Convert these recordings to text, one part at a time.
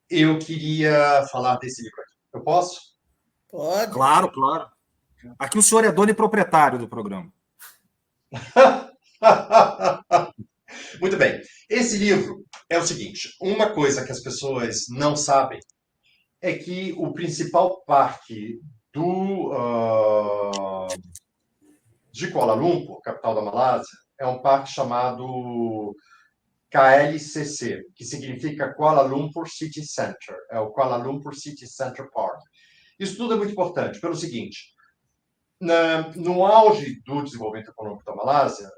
eu queria falar desse livro aqui. Eu posso? Pode. Claro, claro. Aqui o senhor é dono e proprietário do programa. Muito bem. Esse livro é o seguinte: uma coisa que as pessoas não sabem é que o principal parque de Kuala Lumpur, capital da Malásia, é um parque chamado KLCC, que significa Kuala Lumpur City Center. É o Kuala Lumpur City Center Park. Isso tudo é muito importante, pelo seguinte: no auge do desenvolvimento econômico da Malásia,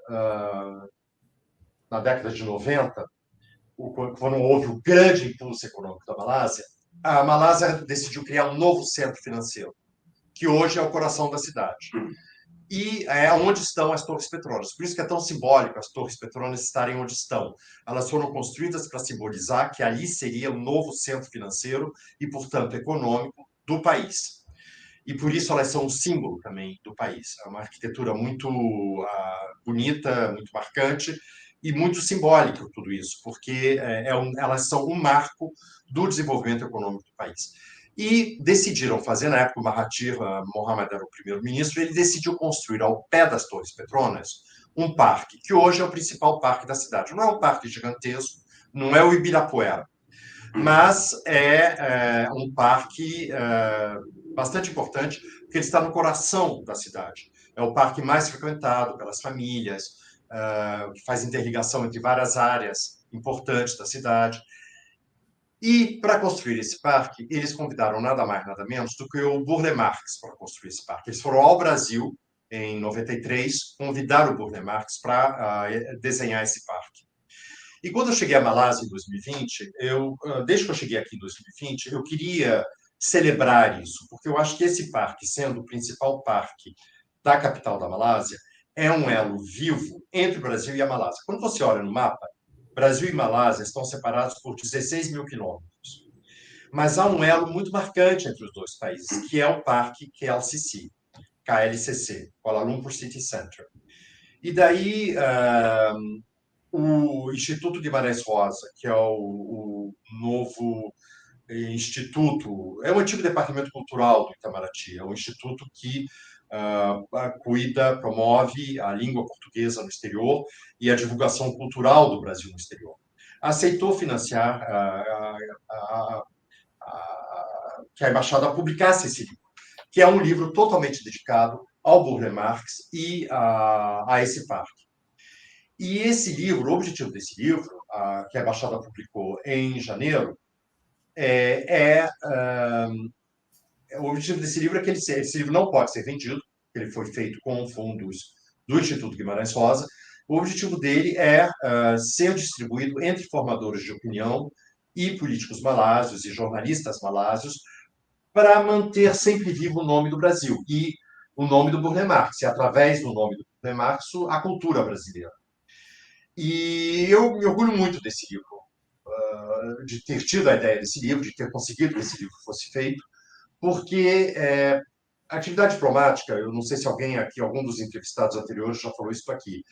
na década de 90, quando houve o grande impulso econômico da Malásia, a Malásia decidiu criar um novo centro financeiro, que hoje é o coração da cidade. E é onde estão as Torres Petronas. Por isso que é tão simbólico as Torres Petronas estarem onde estão. Elas foram construídas para simbolizar que ali seria o novo centro financeiro e, portanto, econômico do país. E por isso elas são um símbolo também do país. É uma arquitetura muito bonita, muito marcante e muito simbólica tudo isso, porque elas são um marco do desenvolvimento econômico do país. E decidiram fazer, na época, o Mahathir Mohamad era o primeiro-ministro, ele decidiu construir ao pé das Torres Petronas um parque, que hoje é o principal parque da cidade. Não é um parque gigantesco, não é o Ibirapuera, mas é um parque bastante importante, porque ele está no coração da cidade. É o parque mais frequentado pelas famílias, que faz interligação entre várias áreas importantes da cidade. E, para construir esse parque, eles convidaram nada mais, nada menos do que o Burle Marx para construir esse parque. Eles foram ao Brasil, em 93, convidaram o Burle Marx para desenhar esse parque. E quando eu cheguei à Malásia em 2020, desde que eu cheguei aqui em 2020, eu queria celebrar isso, porque eu acho que esse parque, sendo o principal parque da capital da Malásia, é um elo vivo entre o Brasil e a Malásia. Quando você olha no mapa, Brasil e Malásia estão separados por 16 mil quilômetros. Mas há um elo muito marcante entre os dois países, que é o Parque KLCC, KLCC, Kuala Lumpur City Center. E daí, o Instituto Guimarães Rosa, que é o novo instituto, é o antigo departamento cultural do Itamaraty, é um instituto que cuida, promove a língua portuguesa no exterior e a divulgação cultural do Brasil no exterior. Aceitou financiar que a embaixada publicasse esse livro, que é um livro totalmente dedicado ao Burle Marx e a esse parque. E esse livro, o objetivo desse livro, que a embaixada publicou em janeiro, o objetivo desse livro é que esse livro não pode ser vendido, ele foi feito com fundos do Instituto Guimarães Rosa. O objetivo dele é ser distribuído entre formadores de opinião e políticos malásios e jornalistas malásios para manter sempre vivo o nome do Brasil e o nome do Burle Marx, e através do nome do Burle Marx, a cultura brasileira. E eu me orgulho muito desse livro, de ter tido a ideia desse livro, de ter conseguido que esse livro fosse feito, porque a atividade diplomática, eu não sei se alguém aqui, algum dos entrevistados anteriores já falou isso aqui,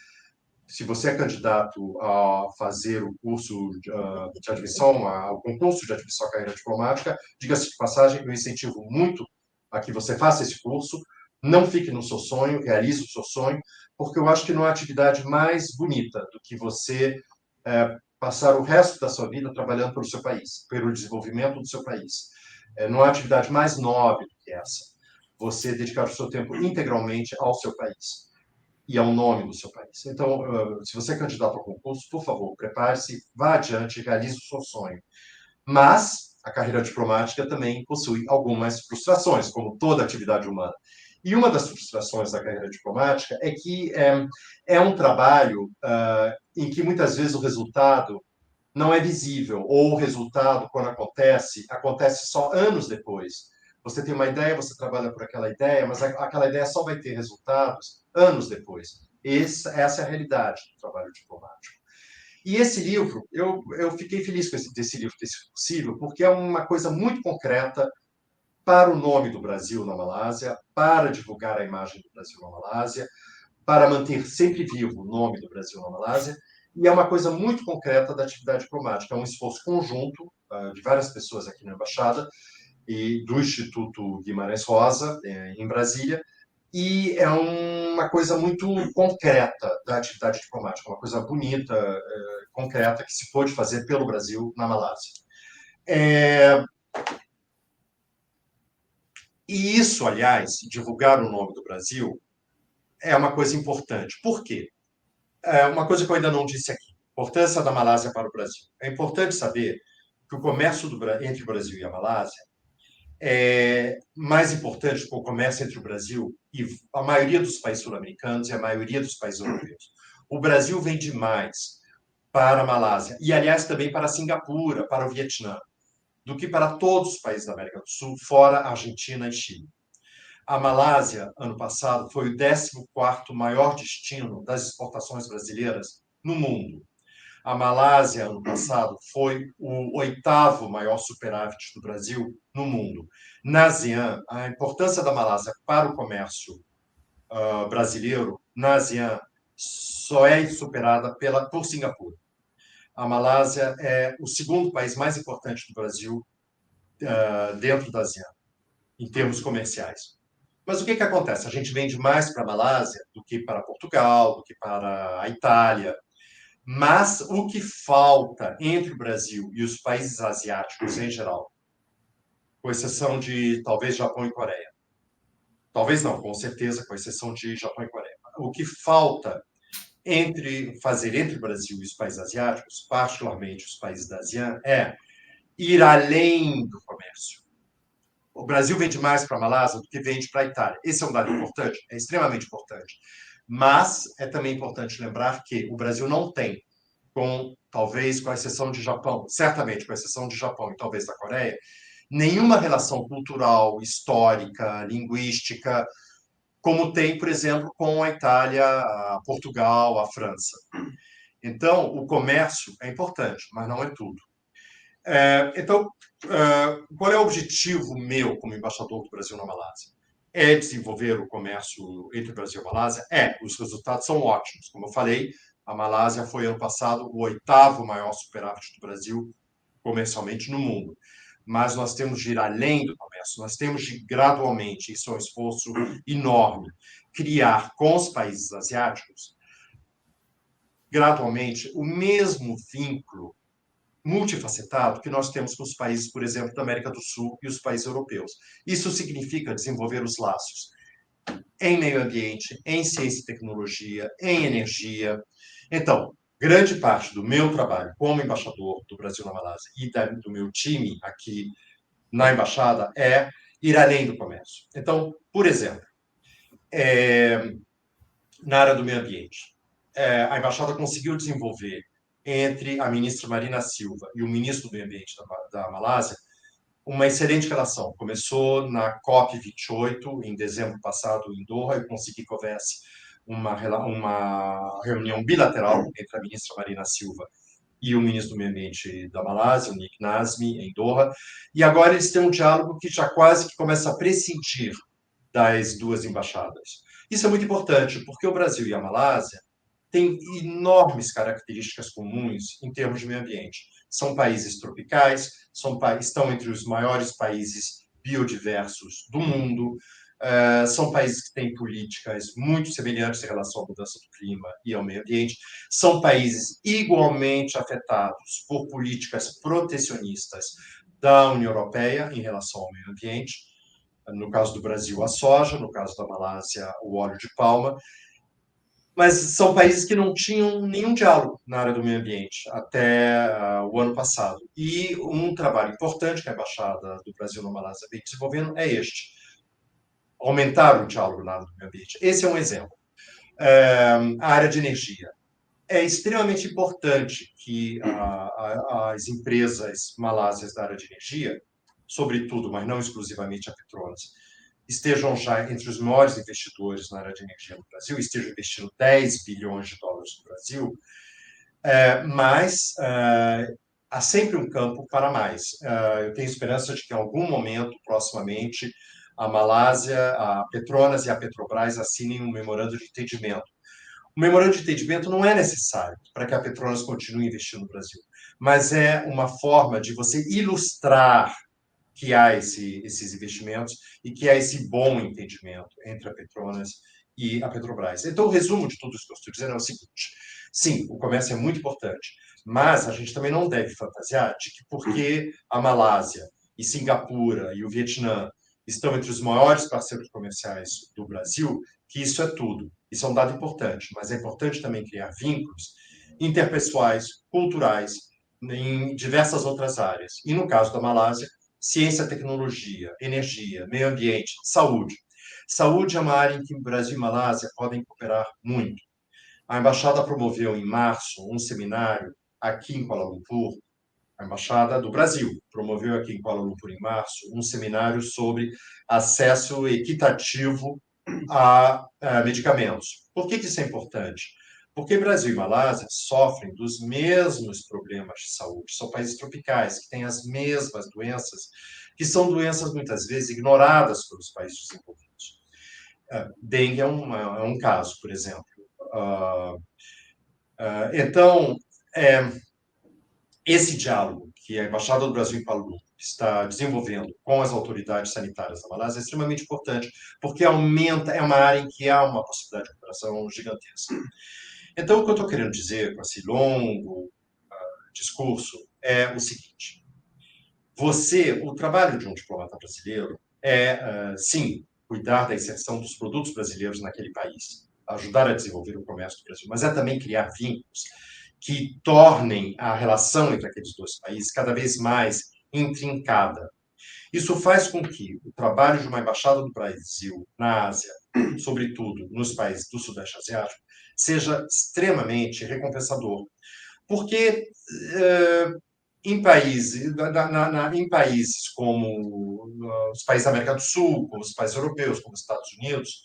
se você é candidato a fazer o curso de admissão, ao concurso de admissão à carreira diplomática, diga-se de passagem, eu incentivo muito a que você faça esse curso, não fique no seu sonho, realize o seu sonho, porque eu acho que não há atividade mais bonita do que você passar o resto da sua vida trabalhando pelo seu país, pelo desenvolvimento do seu país. Não há atividade mais nobre do que essa. Você dedicar o seu tempo integralmente ao seu país e ao nome do seu país. Então, se você é candidato ao concurso, por favor, prepare-se, vá adiante, realize o seu sonho. Mas a carreira diplomática também possui algumas frustrações, como toda atividade humana. E uma das frustrações da carreira diplomática é que é um trabalho em que muitas vezes o resultado não é visível, ou o resultado, quando acontece, acontece só anos depois. Você tem uma ideia, você trabalha por aquela ideia, mas aquela ideia só vai ter resultados anos depois. Essa é a realidade do trabalho diplomático. E esse livro, eu fiquei feliz com desse livro ter sido possível, porque é uma coisa muito concreta para o nome do Brasil na Malásia, para divulgar a imagem do Brasil na Malásia, para manter sempre vivo o nome do Brasil na Malásia, e é uma coisa muito concreta da atividade diplomática, é um esforço conjunto de várias pessoas aqui na Embaixada e do Instituto Guimarães Rosa, em Brasília, e é uma coisa muito concreta da atividade diplomática, uma coisa bonita, concreta, que se pôde fazer pelo Brasil na Malásia. E isso, aliás, divulgar o nome do Brasil, é uma coisa importante. Por quê? Uma coisa que eu ainda não disse aqui, importância da Malásia para o Brasil. É importante saber que o comércio entre o Brasil e a Malásia é mais importante que o comércio entre o Brasil e a maioria dos países sul-americanos e a maioria dos países europeus. O Brasil vende mais para a Malásia e, aliás, também para a Singapura, para o Vietnã, do que para todos os países da América do Sul, fora Argentina e Chile. A Malásia, ano passado, foi o 14º maior destino das exportações brasileiras no mundo. A Malásia, ano passado, foi o 8º maior superávit do Brasil no mundo. Na ASEAN, a importância da Malásia para o comércio brasileiro, na ASEAN, só é superada por Singapura. A Malásia é o segundo país mais importante do Brasil dentro da ASEAN, em termos comerciais. Mas o que acontece? A gente vende mais para a Malásia do que para Portugal, do que para a Itália. Mas o que falta entre o Brasil e os países asiáticos em geral, com exceção de talvez Japão e Coreia, talvez não, com certeza, com exceção de Japão e Coreia, o que falta fazer entre o Brasil e os países asiáticos, particularmente os países da ASEAN, é ir além do comércio. O Brasil vende mais para a Malásia do que vende para a Itália. Esse é um dado importante? É extremamente importante. Mas é também importante lembrar que o Brasil não tem, talvez com a exceção de Japão, certamente com a exceção de Japão e talvez da Coreia, nenhuma relação cultural, histórica, linguística, como tem, por exemplo, com a Itália, a Portugal, a França. Então, o comércio é importante, mas não é tudo. Então, qual é o objetivo meu como embaixador do Brasil na Malásia? É desenvolver o comércio entre o Brasil e a Malásia? Os resultados são ótimos. Como eu falei, a Malásia foi, ano passado, o 8º maior superávit do Brasil comercialmente no mundo. Mas nós temos de ir além do comércio, nós temos de gradualmente, isso é um esforço enorme, criar com os países asiáticos, gradualmente, o mesmo vínculo multifacetado que nós temos com os países, por exemplo, da América do Sul e os países europeus. Isso significa desenvolver os laços em meio ambiente, em ciência e tecnologia, em energia. Então, grande parte do meu trabalho como embaixador do Brasil na Malásia e do meu time aqui na embaixada é ir além do comércio. Então, por exemplo, na área do meio ambiente, a embaixada conseguiu desenvolver entre a ministra Marina Silva e o ministro do Meio Ambiente da Malásia uma excelente relação. Começou na COP28, em dezembro passado, em Doha. Eu consegui que houvesse uma reunião bilateral entre a ministra Marina Silva e o ministro do Meio Ambiente da Malásia, o Nick Nazmi, em Doha. E agora eles têm um diálogo que já quase que começa a prescindir das duas embaixadas. Isso é muito importante, porque o Brasil e a Malásia têm enormes características comuns em termos de meio ambiente. São países tropicais, estão entre os maiores países biodiversos do mundo, são países que têm políticas muito semelhantes em relação à mudança do clima e ao meio ambiente, são países igualmente afetados por políticas protecionistas da União Europeia em relação ao meio ambiente, no caso do Brasil, a soja, no caso da Malásia, o óleo de palma, mas são países que não tinham nenhum diálogo na área do meio ambiente até o ano passado. E um trabalho importante que a Embaixada do Brasil na Malásia vem desenvolvendo é este: aumentar o diálogo na área do meio ambiente. Esse é um exemplo. A área de energia. É extremamente importante que as empresas malásias da área de energia, sobretudo, mas não exclusivamente a Petronas, estejam já entre os maiores investidores na área de energia no Brasil, estejam investindo 10 bilhões de dólares no Brasil, mas há sempre um campo para mais. Eu tenho esperança de que em algum momento, proximamente, a Malásia, a Petronas e a Petrobras assinem um memorando de entendimento, O memorando de entendimento não é necessário para que a Petronas continue investindo no Brasil, mas é uma forma de você ilustrar que há esses investimentos e que há esse bom entendimento entre a Petronas e a Petrobras. Então, o resumo de tudo isso que eu estou dizendo é o seguinte: sim, o comércio é muito importante, mas a gente também não deve fantasiar de que porque a Malásia e Singapura e o Vietnã estão entre os maiores parceiros comerciais do Brasil, que isso é tudo. Isso é um dado importante, mas é importante também criar vínculos interpessoais, culturais, em diversas outras áreas. E no caso da Malásia, ciência, tecnologia, energia, meio ambiente, saúde. Saúde é uma área em que o Brasil e Malásia podem cooperar muito. A embaixada promoveu em março um seminário aqui em Kuala Lumpur. A embaixada do Brasil promoveu aqui em Kuala Lumpur em março um seminário sobre acesso equitativo a medicamentos. Por que isso é importante? Porque Brasil e Malásia sofrem dos mesmos problemas de saúde. São países tropicais que têm as mesmas doenças, que são doenças muitas vezes ignoradas pelos países desenvolvidos. Dengue é um caso, por exemplo. Então, esse diálogo que a Embaixada do Brasil em Kuala Lumpur está desenvolvendo com as autoridades sanitárias da Malásia é extremamente importante, porque aumenta, é uma área em que há uma possibilidade de cooperação gigantesca. Então, o que eu estou querendo dizer com esse longo discurso é o seguinte: o trabalho de um diplomata brasileiro sim, cuidar da inserção dos produtos brasileiros naquele país, ajudar a desenvolver o comércio do Brasil, mas é também criar vínculos que tornem a relação entre aqueles dois países cada vez mais intrincada. Isso faz com que o trabalho de uma embaixada do Brasil na Ásia, sobretudo nos países do Sudeste Asiático, seja extremamente recompensador. Porque em países como os países da América do Sul, como os países europeus, como os Estados Unidos,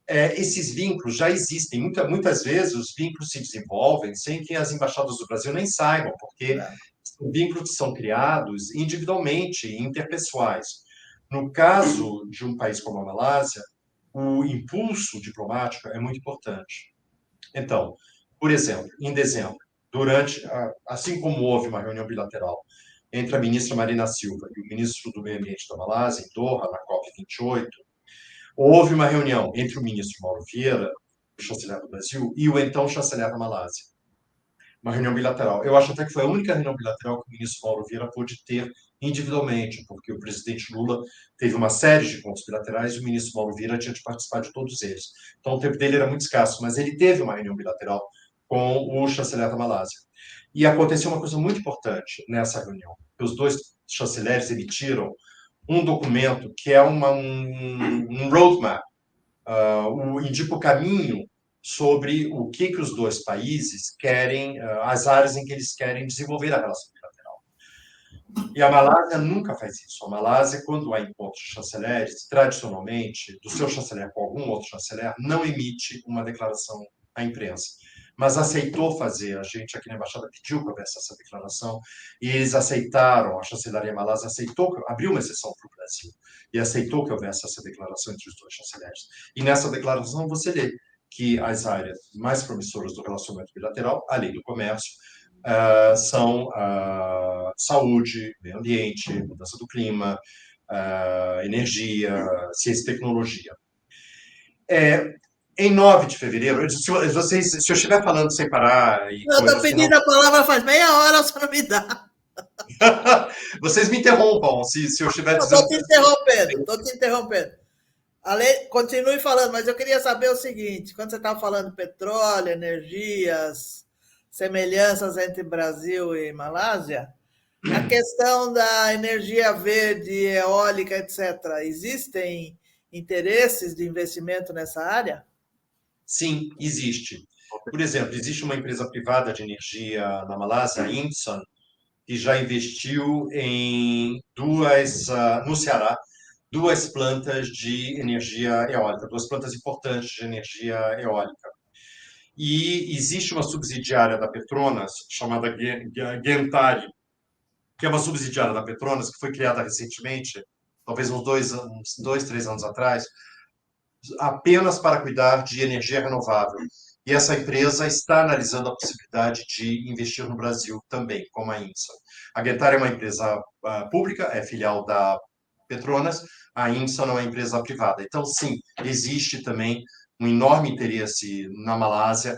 esses vínculos já existem. Muitas vezes os vínculos se desenvolvem sem que as embaixadas do Brasil nem saibam, porque são vínculos que são criados individualmente, interpessoais. No caso de um país como a Malásia, o impulso diplomático é muito importante. Então, por exemplo, em dezembro, assim como houve uma reunião bilateral entre a ministra Marina Silva e o ministro do Meio Ambiente da Malásia, em Doha, na COP28, houve uma reunião entre o ministro Mauro Vieira, o chanceler do Brasil, e o então chanceler da Malásia. Uma reunião bilateral. Eu acho até que foi a única reunião bilateral que o ministro Mauro Vieira pôde ter individualmente, porque o presidente Lula teve uma série de encontros bilaterais e o ministro Mauro Vieira tinha de participar de todos eles. Então, o tempo dele era muito escasso, mas ele teve uma reunião bilateral com o chanceler da Malásia. E aconteceu uma coisa muito importante nessa reunião, que os dois chanceleres emitiram um documento que é um roadmap, indica o caminho sobre o que os dois países querem, as áreas em que eles querem desenvolver a relação bilateral. E a Malásia nunca faz isso. A Malásia, quando há encontros de chanceleres, tradicionalmente, do seu chanceler com algum outro chanceler, não emite uma declaração à imprensa, mas aceitou fazer. A gente aqui na Embaixada pediu que houvesse essa declaração e eles aceitaram, a chancelaria malásia aceitou, abriu uma exceção para o Brasil e aceitou que houvesse essa declaração entre os dois chanceleres. E nessa declaração você lê que as áreas mais promissoras do relacionamento bilateral, além do comércio, são saúde, meio ambiente, mudança do clima, energia, ciência e tecnologia. Em 9 de fevereiro, se eu estiver falando sem parar... Eu estou pedindo a palavra faz meia hora, só não me dá. Vocês me interrompam se eu estiver dizendo... Estou te interrompendo. Continue falando, mas eu queria saber o seguinte, quando você estava falando petróleo, energias, semelhanças entre Brasil e Malásia, a questão da energia verde, eólica, etc., existem interesses de investimento nessa área? Sim, existe. Por exemplo, existe uma empresa privada de energia na Malásia, a Inson, que já investiu no Ceará, 2 plantas de energia eólica, 2 plantas importantes de energia eólica. E existe uma subsidiária da Petronas, chamada Gentari, que é uma subsidiária da Petronas, que foi criada recentemente, talvez uns 2, 3 anos atrás, apenas para cuidar de energia renovável. E essa empresa está analisando a possibilidade de investir no Brasil também, como a INSA. A Guetar é uma empresa pública, é filial da Petronas, a INSA não é empresa privada. Então, sim, existe também um enorme interesse na Malásia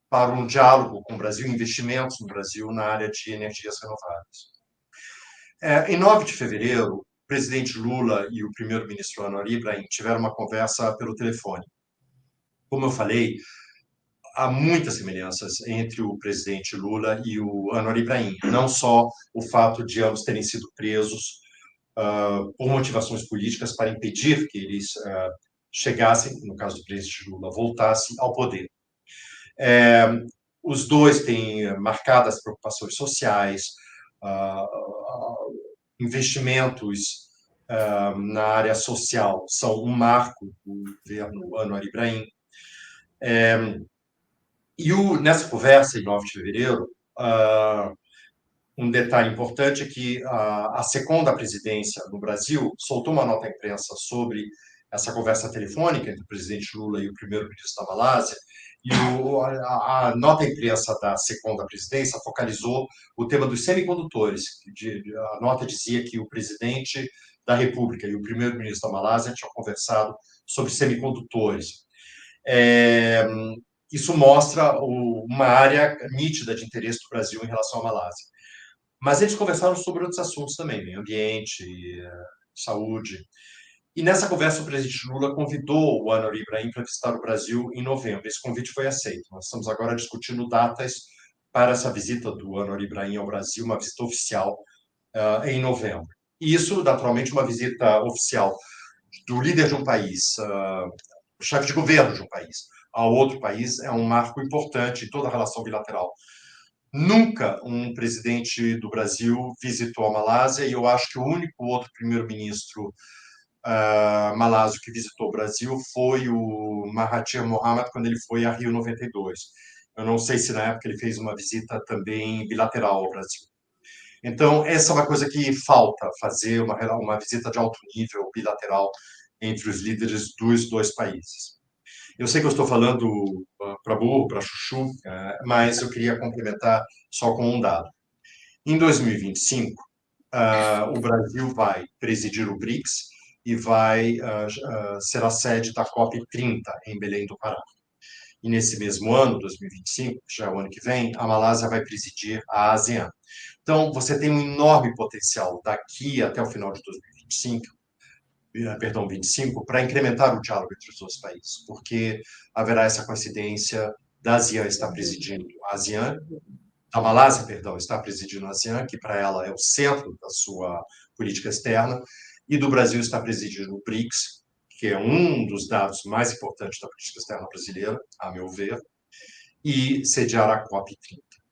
para um diálogo com o Brasil, investimentos no Brasil na área de energias renováveis. Em 9 de fevereiro, o presidente Lula e o primeiro-ministro Anwar Ibrahim tiveram uma conversa pelo telefone. Como eu falei, há muitas semelhanças entre o presidente Lula e o Anwar Ibrahim. Não só o fato de ambos terem sido presos por motivações políticas para impedir que eles chegassem, no caso do presidente Lula, voltasse ao poder. Os dois têm marcadas preocupações sociais, investimentos na área social são um marco do governo Anwar Ibrahim. Nessa conversa, em 9 de fevereiro, um detalhe importante é que a SECOM da presidência no Brasil soltou uma nota à imprensa sobre essa conversa telefônica entre o presidente Lula e o primeiro-ministro da Malásia, e a nota à imprensa da SECOM da presidência focalizou o tema dos semicondutores. A nota dizia que o presidente da República e o primeiro-ministro da Malásia tinham conversado sobre semicondutores. Isso mostra uma área nítida de interesse do Brasil em relação à Malásia. Mas eles conversaram sobre outros assuntos também, meio ambiente, saúde. E nessa conversa, o presidente Lula convidou o Anwar Ibrahim para visitar o Brasil em novembro. Esse convite foi aceito. Nós estamos agora discutindo datas para essa visita do Anwar Ibrahim ao Brasil, uma visita oficial em novembro. E isso, naturalmente, uma visita oficial do líder de um país, o chefe de governo de um país, a outro país, é um marco importante em toda a relação bilateral. Nunca um presidente do Brasil visitou a Malásia, e eu acho que o único outro primeiro-ministro malásio que visitou o Brasil foi o Mahathir Mohamad, quando ele foi a Rio 92. Eu não sei se na época ele fez uma visita também bilateral ao Brasil. Então, essa é uma coisa que falta, fazer uma visita de alto nível bilateral entre os líderes dos dois países. Eu sei que eu estou falando para burro, para chuchu, mas eu queria complementar só com um dado. Em 2025, o Brasil vai presidir o BRICS e vai ser a sede da COP30 em Belém do Pará. E nesse mesmo ano, 2025, que já é o ano que vem, a Malásia vai presidir a ASEAN. Então, você tem um enorme potencial daqui até o final de 2025, para incrementar o diálogo entre os dois países, porque haverá essa coincidência da ASEAN estar presidindo a ASEAN, a Malásia, perdão, está presidindo a ASEAN, que para ela é o centro da sua política externa, e do Brasil está presidindo o BRICS, que é um dos dados mais importantes da política externa brasileira, a meu ver, e sediar a COP30.